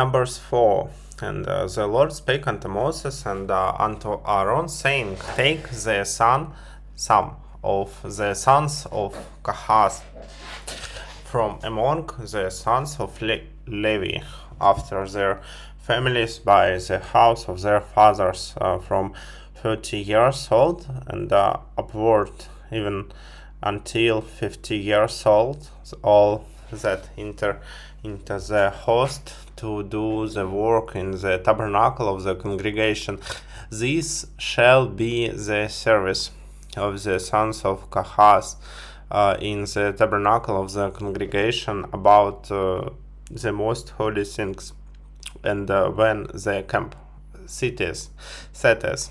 Numbers 4. And the Lord spake unto Moses and unto Aaron, saying, Take the some of the sons of Kohath from among the sons of Levi, after their families by the house of their fathers, from 30 years old and upward, even until 50 years old, all that enter into the host to do the work in the tabernacle of the congregation. This shall be the service of the sons of Kohath in the tabernacle of the congregation about the most holy things. And when the camp setteth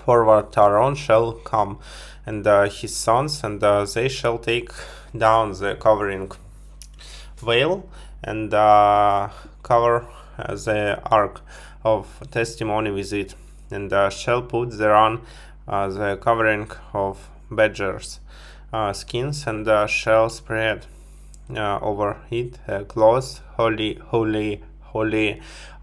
forward, Aaron shall come, and his sons, and they shall take down the covering veil and cover the ark of testimony with it, and shall put thereon the covering of badgers' skins, and shall spread over it a cloth holy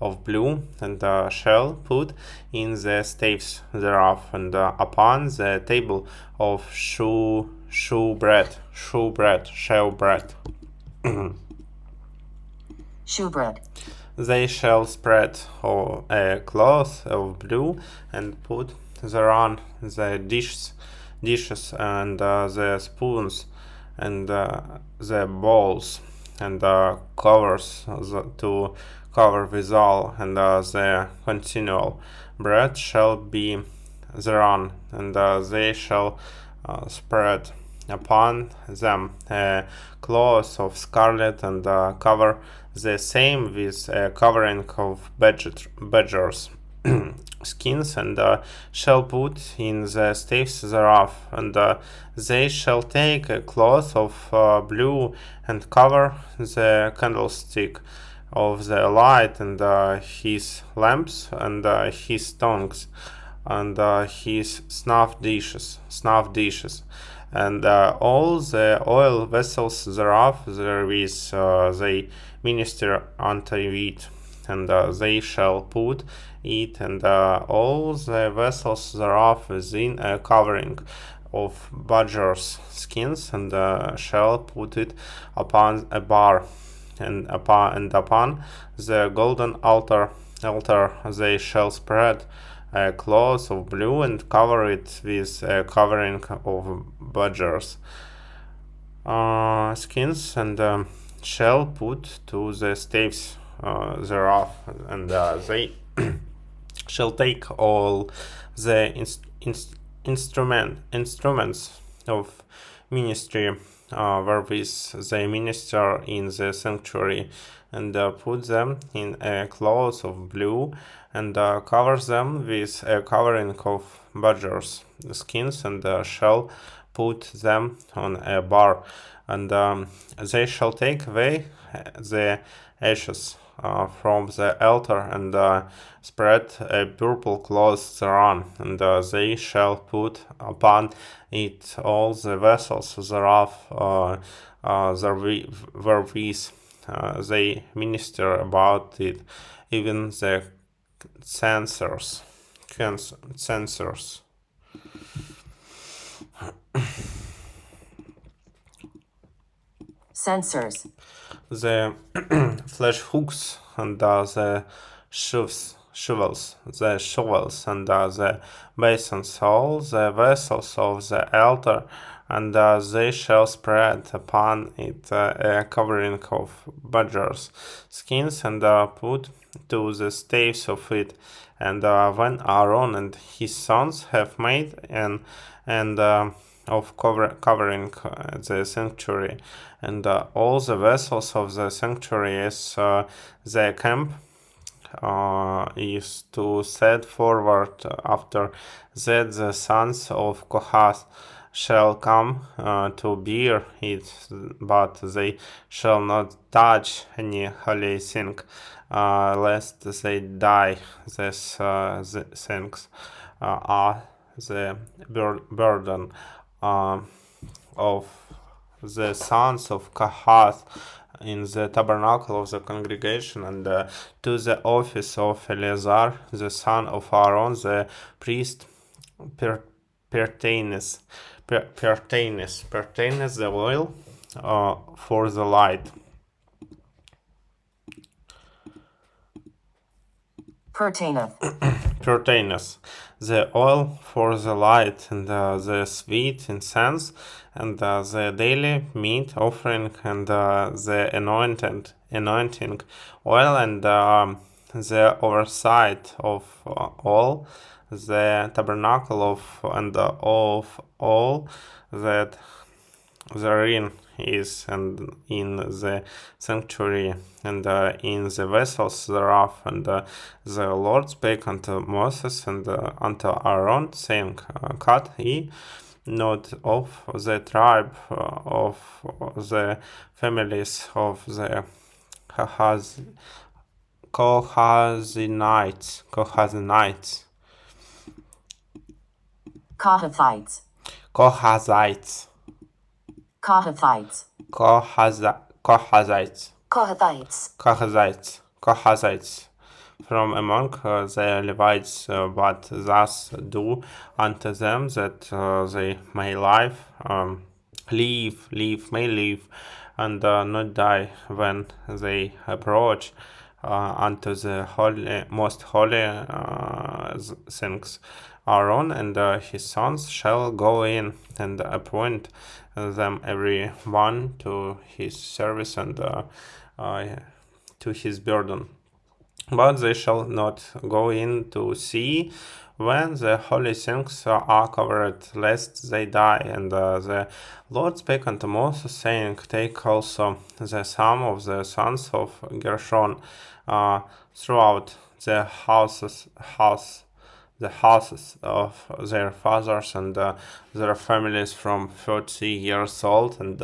of blue, and shall put in the staves thereof, and upon the table of shewbread. Shewbread. They shall spread a cloth of blue, and put thereon the dishes and the spoons and the bowls and covers to cover withal, and the continual bread shall be thereon, and they shall spread upon them a cloth of scarlet, and cover the same with a covering of badgers' skins, and shall put in the staves thereof, and they shall take a cloth of blue, and cover the candlestick of the light, and his lamps, and his tongues, and his snuff dishes, and all the oil vessels thereof, therewith they minister unto it, and they shall put it and all the vessels thereof within a covering of badgers' skins, and shall put it upon a bar, and upon the golden altar they shall spread a cloth of blue, and cover it with a covering of badgers' skins, and shall put to the staves thereof, and they shall take all the instruments of ministry wherewith they minister in the sanctuary, and put them in a cloth of blue, and cover them with a covering of badgers' skins, and shall put them on a bar, and they shall take away the ashes from the altar, and spread a purple cloth thereon, and they shall put upon it all the vessels thereof wherewith they minister about it, even the censers. Censers. The flesh hooks, and the shovels, and the basins, all the vessels of the altar, and they shall spread upon it a covering of badgers' skins, and put to the staves of it. And when Aaron and his sons have made an of covering the sanctuary, and all the vessels of the sanctuary, as the camp is to set forward, after that the sons of Kohath shall come to bear it, but they shall not touch any holy thing, lest they die. These things are the burden of the sons of Kohath, in the tabernacle of the congregation, and to the office of Eleazar, the son of Aaron, the priest, pertains the oil for the light. Pertaineth the oil for the light, and the sweet incense, and the daily meat offering, and the anointing oil, and the oversight of all the tabernacle of all that therein is, and in the sanctuary, and in the vessels thereof. And the Lord spake unto Moses and unto Aaron, saying, Cut ye not of the tribe of the families of the Kohathites. From among the Levites, but thus do unto them that they may live, and not die when they approach unto the most holy things. Aaron and his sons shall go in and appoint them every one to his service and to his burden. But they shall not go in to see when the holy things are covered, lest they die. And the Lord spake unto Moses, saying, Take also the sum of the sons of Gershon throughout the houses of their fathers and their families from 30 years old and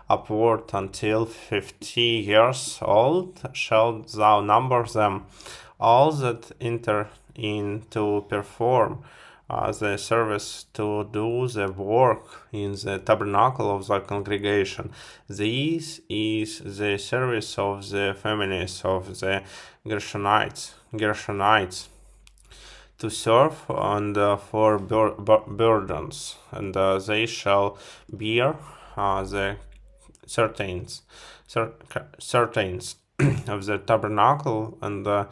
upward until 50 years old shalt thou number them, all that enter in to perform the service, to do the work in the tabernacle of the congregation. This is the service of the families of the Gershonites, to serve and for burdens, and they shall bear the certains of the tabernacle, and the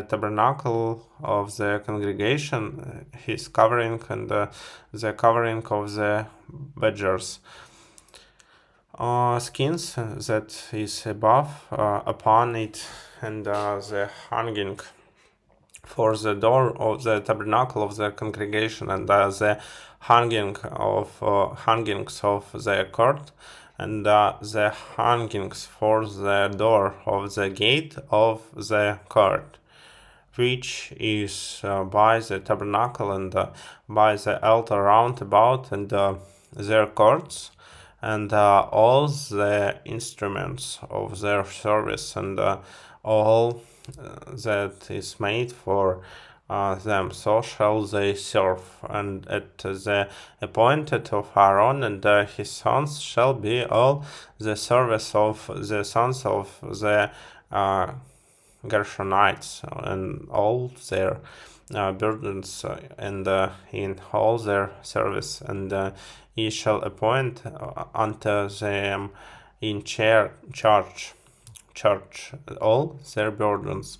tabernacle of the congregation, his covering, and the covering of the beggars. Skins that is above upon it, and the hanging for the door of the tabernacle of the congregation, and the hangings of the court, and the hangings for the door of the gate of the court, which is by the tabernacle, and by the altar round about, and their courts, and all the instruments of their service, and all that is made for them, so shall they serve. And at the appointed of Aaron and his sons shall be all the service of the sons of the Gershonites, and all their burdens, and in all their service, and ye shall appoint unto them in church all their burdens.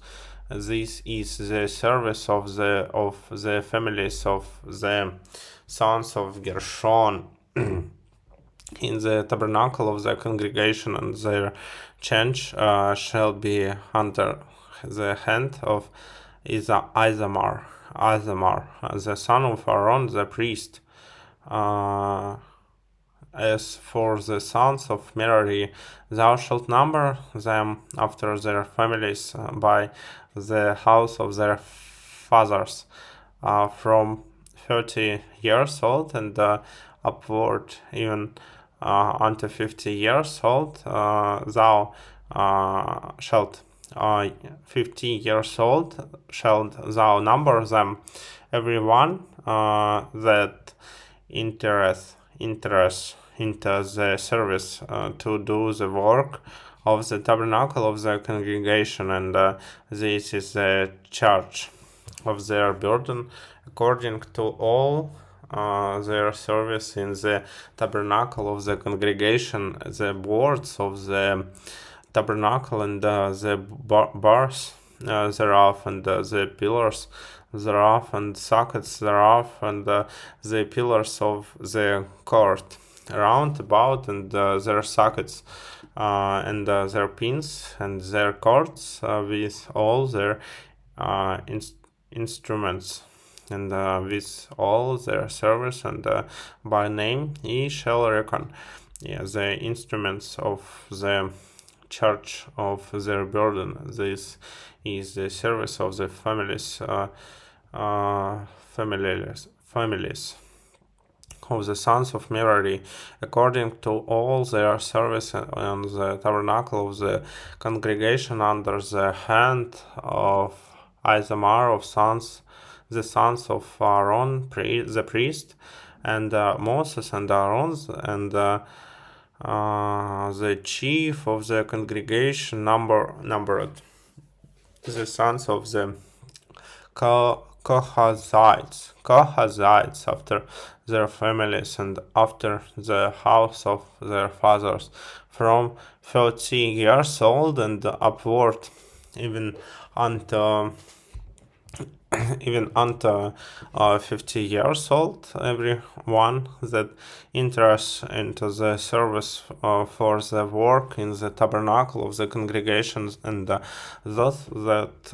This is the service of the families of the sons of Gershon in the tabernacle of the congregation, and their change shall be under the hand of Ithamar, the son of Aaron the priest. As for the sons of Merari, thou shalt number them after their families by the house of their fathers, from 30 years old and upward, even unto 50 years old. Thou shalt 50 years old shalt thou number them, every one that interest into the service to do the work of the tabernacle of the congregation, and this is the charge of their burden according to all their service in the tabernacle of the congregation, the boards of the tabernacle and the bars thereof, and the pillars thereof, and sockets thereof, and the pillars of the court round about, and their sockets and their pins and their cords with all their instruments, and with all their service, and by name ye shall reckon the instruments of the charge of their burden. This is the service of the families of the sons of Merari, according to all their service on the tabernacle of the congregation, under the hand of Ithamar of the sons of Aaron, the priest, and Moses and Aaron, and the chief of the congregation numbered the sons of the Kohathites after their families and after the house of their fathers, from 30 years old and upward, even unto 50 years old, every one that enters into the service for the work in the tabernacle of the congregations, and those that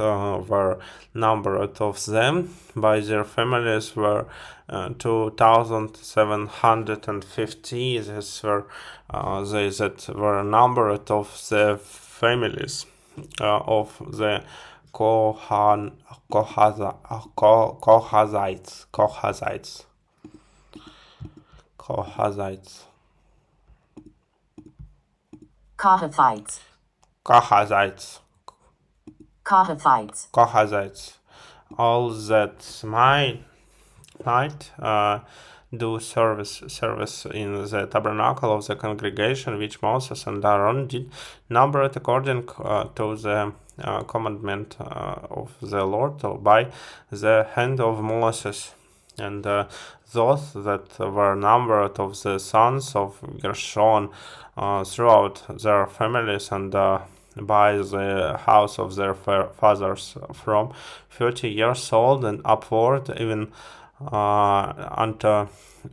were numbered of them by their families were 2,750. These were they that were numbered of the families of the Kohathites. All that might do service in the tabernacle of the congregation, which Moses and Aaron did, numbered according to the commandment of the Lord by the hand of Moses. And those that were numbered of the sons of Gershon throughout their families, and by the house of their fathers, from 30 years old and upward, even unto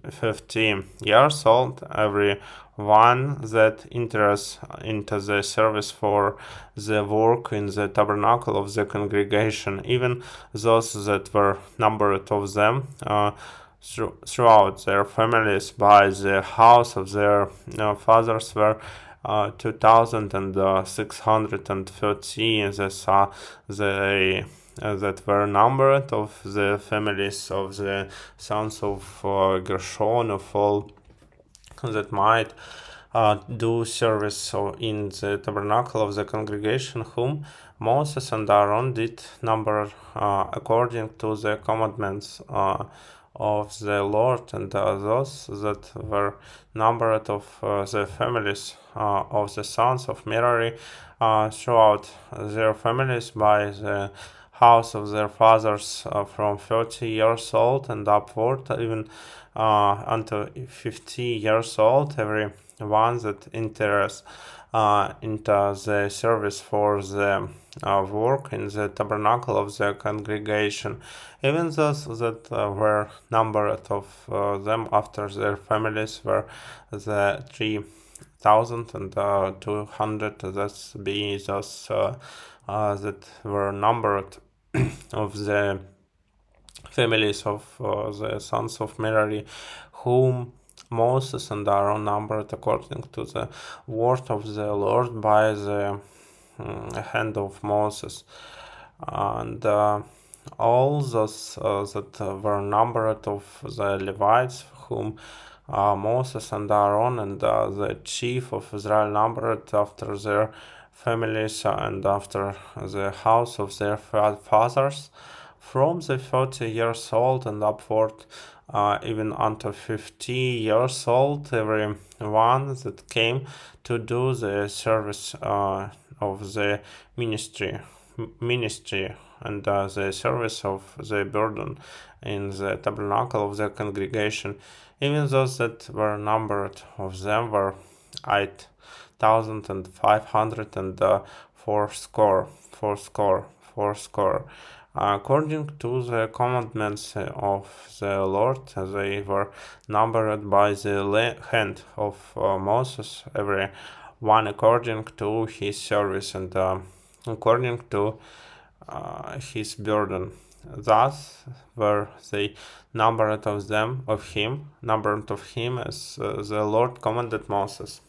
50 years old, every one that enters into the service for the work in the tabernacle of the congregation, even those that were numbered of them throughout their families by the house of their fathers, were 2,613. That were numbered of the families of the sons of Gershon, of all that might do service in the tabernacle of the congregation, whom Moses and Aaron did number according to the commandments of the Lord, and those that were numbered of the families of the sons of Merari throughout their families by the house of their fathers, from 30 years old and upward, even unto 50 years old, every one that enters into the service for the work in the tabernacle of the congregation, even those that were numbered of them after their families were the 3,200. That's be those that were numbered of the families of the sons of Merari, whom Moses and Aaron numbered according to the word of the Lord by the hand of Moses. And all those that were numbered of the Levites, whom Moses and Aaron and the chief of Israel numbered after their families and after the house of their fathers, from the 30 years old and upward, even unto 50 years old, every one that came to do the service of the ministry and the service of the burden in the tabernacle of the congregation. Even those that were numbered of them were 8,500 and fourscore. According to the commandments of the Lord, they were numbered by the hand of Moses, every one according to his service and according to his burden. Thus were they numbered of him as the Lord commanded Moses.